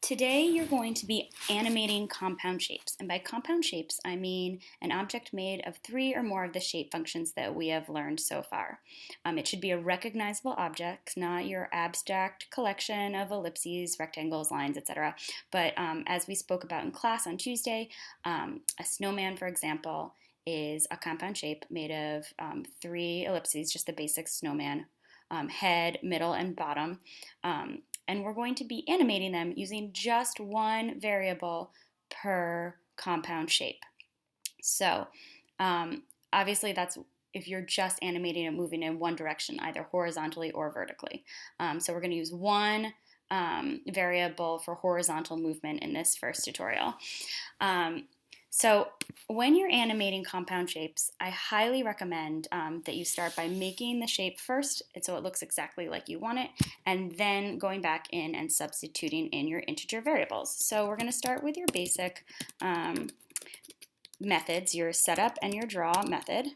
Today you're going to be animating compound shapes, and by compound shapes I mean an object made of three or more of the shape functions that we have learned so far. It should be a recognizable object, not your abstract collection of ellipses, rectangles, lines, etc. But as we spoke about in class on Tuesday, a snowman, for example, is a compound shape made of three ellipses, just the basic snowman, head, middle, and bottom. And we're going to be animating them using just one variable per compound shape. So obviously that's if you're just animating it moving in one direction, either horizontally or vertically. So we're going to use one variable for horizontal movement in this first tutorial. So when you're animating compound shapes, I highly recommend that you start by making the shape first so it looks exactly like you want it, and then going back in and substituting in your integer variables. So we're going to start with your basic methods, your setup and your draw method.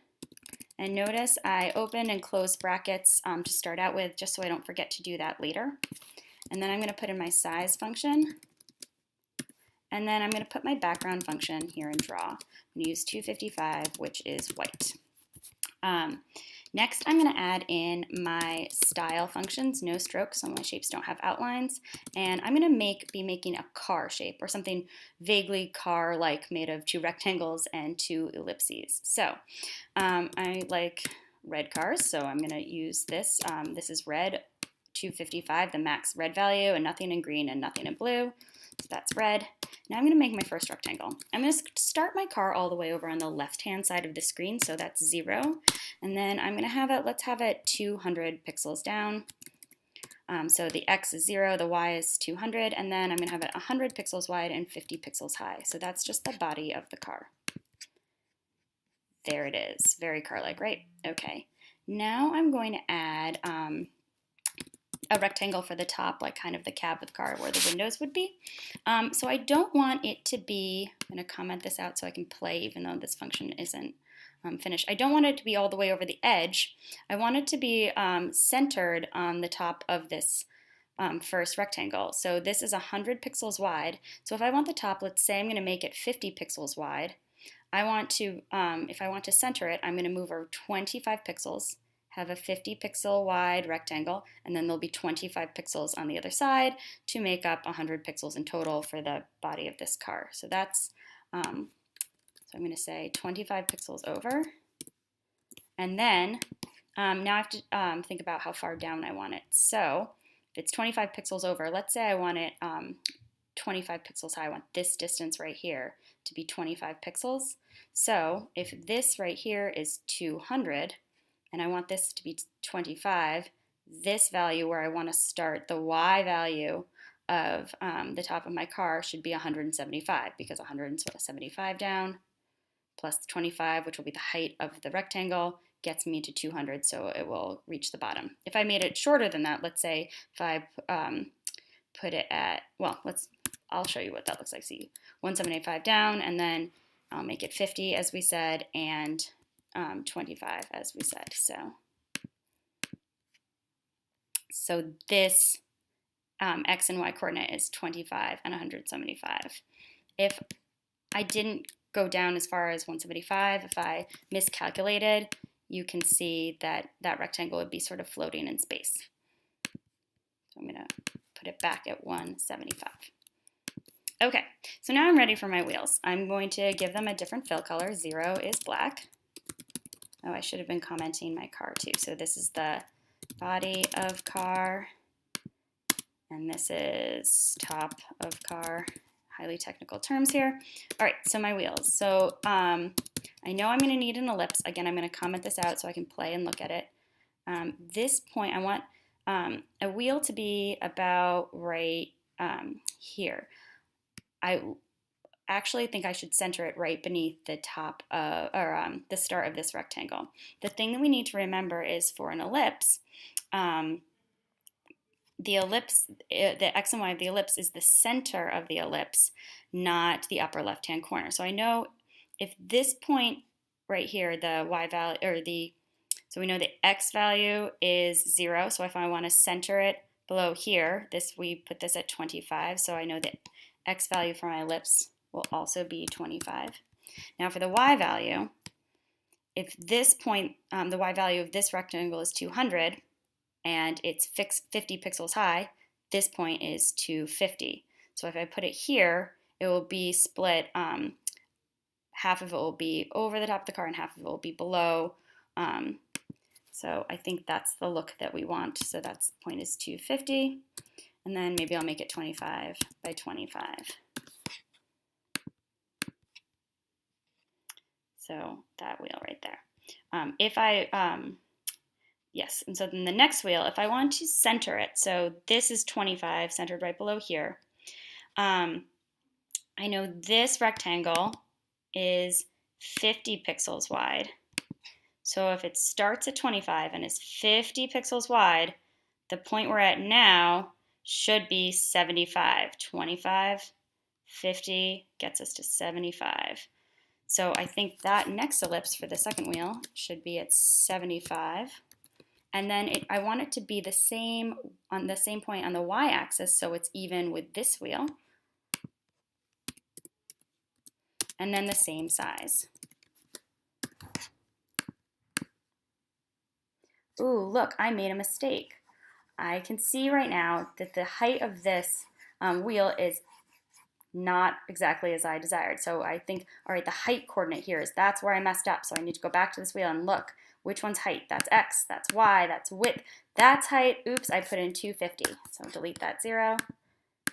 And notice I opened and closed brackets to start out with, just so I don't forget to do that later. And then I'm going to put in my size function. And then I'm going to put my background function here in draw. I'm going to use 255, which is white. Next, I'm going to add in my style functions, no strokes, so my shapes don't have outlines. And I'm going to be making a car shape, or something vaguely car-like, made of two rectangles and two ellipses. So I like red cars, so I'm going to use this. This is red 255, the max red value, and nothing in green and nothing in blue. So that's red. Now I'm going to make my first rectangle. I'm going to start my car all the way over on the left-hand side of the screen, so that's 0. And then I'm going to have it, let's have it 200 pixels down. So the X is 0, the Y is 200, and then I'm going to have it 100 pixels wide and 50 pixels high. So that's just the body of the car. There it is. Very car-like, right? Okay. Now I'm going to add a rectangle for the top, like kind of the cab of the car where the windows would be. So I don't want it to be, I'm going to comment this out so I can play even though this function isn't finished. I don't want it to be all the way over the edge. I want it to be centered on the top of this first rectangle. So this is 100 pixels wide. So if I want the top, let's say I'm going to make it 50 pixels wide. I want to, if I want to center it, I'm going to move over 25 pixels, have a 50 pixel wide rectangle, and then there'll be 25 pixels on the other side to make up 100 pixels in total for the body of this car. So that's, so I'm going to say 25 pixels over. And then now I have to think about how far down I want it. So if it's 25 pixels over, let's say I want it 25 pixels high. I want this distance right here to be 25 pixels. So if this right here is 200, and I want this to be 25, this value where I want to start, the Y value of the top of my car, should be 175, because 175 down plus 25, which will be the height of the rectangle, gets me to 200, so it will reach the bottom. If I made it shorter than that, let's say if I put it at, well, I'll show you what that looks like. See, 1785 down, and then I'll make it 50, as we said, and 25, as we said. So this X and Y coordinate is 25 and 175. If I didn't go down as far as 175, if I miscalculated, you can see that that rectangle would be sort of floating in space. So I'm going to put it back at 175. Okay, so now I'm ready for my wheels. I'm going to give them a different fill color. 0 is black. Oh, I should have been commenting my car too. So this is the body of car, and this is top of car. Highly technical terms here. All right, so my wheels. So I know I'm going to need an ellipse. Again, I'm going to comment this out so I can play and look at it. This point, I want a wheel to be about right here. I actually think I should center it right beneath the top the start of this rectangle. The thing that we need to remember is for an ellipse, the X and Y of the ellipse is the center of the ellipse, not the upper left-hand corner. So I know if this point right here, the Y value, so we know the X value is 0, so if I want to center it below here, we put this at 25, so I know that x value for my ellipse will also be 25. Now for the y value, if this point, the y value of this rectangle is 200 and it's 50 pixels high, this point is 250. So if I put it here, it will be split, half of it will be over the top of the car and half of it will be below. So I think that's the look that we want. So that's point is 250. And then maybe I'll make it 25 by 25. So that wheel right there. Yes, and so then the next wheel, if I want to center it, so this is 25 centered right below here. I know this rectangle is 50 pixels wide. So if it starts at 25 and is 50 pixels wide, the point we're at now should be 75. 25, 50 gets us to 75. So I think that next ellipse for the second wheel should be at 75. And then I want it to be the same on the same point on the y-axis, so it's even with this wheel. And then the same size. Ooh, look, I made a mistake. I can see right now that the height of this wheel is not exactly as I desired. So I think, all right, the height coordinate here that's where I messed up. So I need to go back to this wheel and look, which one's height? That's x, that's y, that's width, that's height. Oops, I put in 250. So delete that 0,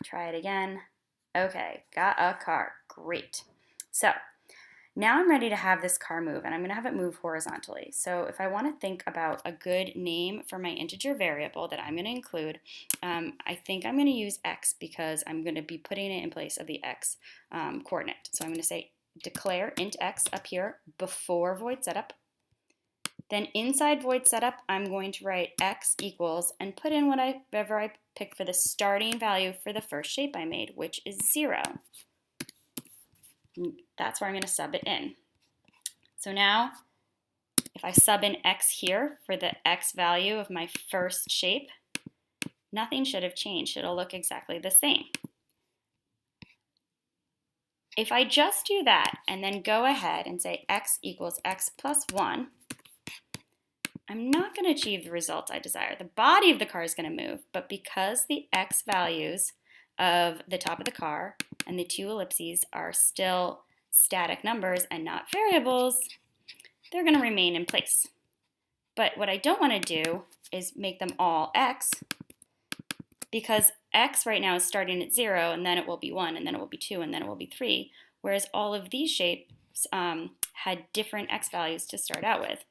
try it again. Okay, got a car, great. So now I'm ready to have this car move, and I'm going to have it move horizontally. So if I want to think about a good name for my integer variable that I'm going to include, I think I'm going to use x because I'm going to be putting it in place of the x coordinate. So I'm going to say declare int x up here before void setup. Then inside void setup, I'm going to write x equals and put in whatever I pick for the starting value for the first shape I made, which is 0. That's where I'm going to sub it in. So now, if I sub in x here for the x value of my first shape, nothing should have changed. It'll look exactly the same. If I just do that and then go ahead and say x equals x plus 1, I'm not going to achieve the result I desire. The body of the car is going to move, but because the x values of the top of the car and the two ellipses are still static numbers and not variables, they're going to remain in place. But what I don't want to do is make them all x, because x right now is starting at 0, and then it will be 1, and then it will be 2, and then it will be 3, whereas all of these shapes had different x values to start out with.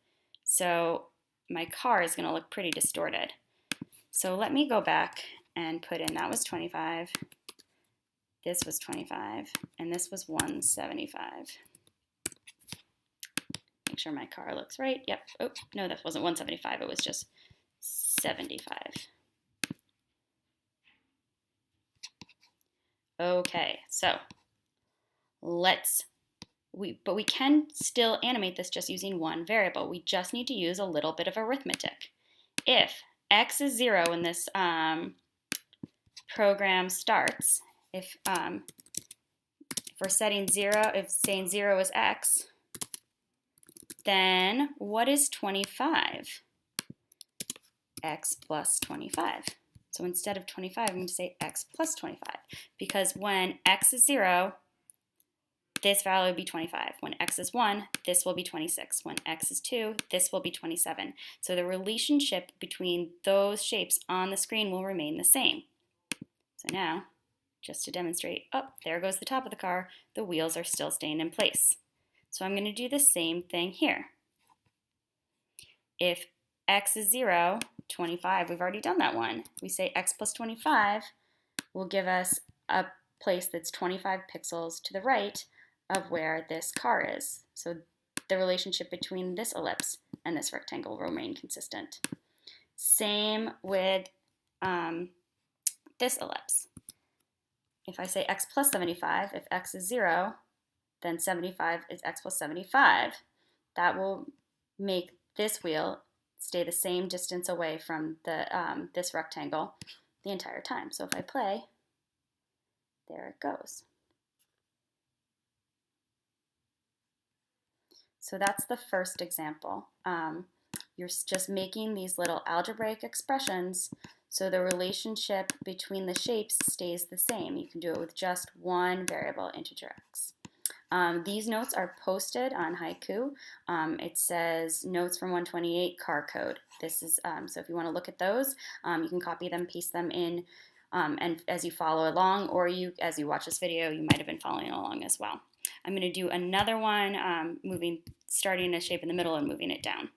So my car is going to look pretty distorted. So let me go back and put in, that was 25, this was 25, and this was 175. Make sure my car looks right. Yep. Oh, no, that wasn't 175. It was just 75. Okay, so but we can still animate this just using one variable. We just need to use a little bit of arithmetic. If x is 0 when this program starts, if we're setting 0, if saying 0 is x, then what is 25? X plus 25. So instead of 25, I'm going to say x plus 25, because when x is 0, this value will be 25. When x is 1, this will be 26. When x is 2, this will be 27. So the relationship between those shapes on the screen will remain the same. So now, just to demonstrate, oh, there goes the top of the car. The wheels are still staying in place. So I'm going to do the same thing here. If x is 0, 25, we've already done that one. We say x plus 25 will give us a place that's 25 pixels to the right of where this car is. So the relationship between this ellipse and this rectangle will remain consistent. Same with this ellipse. If I say x plus 75, if x is 0, then 75 is x plus 75. That will make this wheel stay the same distance away from the this rectangle. the entire time. So if I play, there it goes. So that's the first example. You're just making these little algebraic expressions so the relationship between the shapes stays the same. You can do it with just one variable, integer x. These notes are posted on Haiku. It says notes from 128 car code. This is so if you want to look at those, you can copy them, paste them in, and as you follow along, or as you watch this video, you might have been following along as well. I'm going to do another one, starting a shape in the middle and moving it down.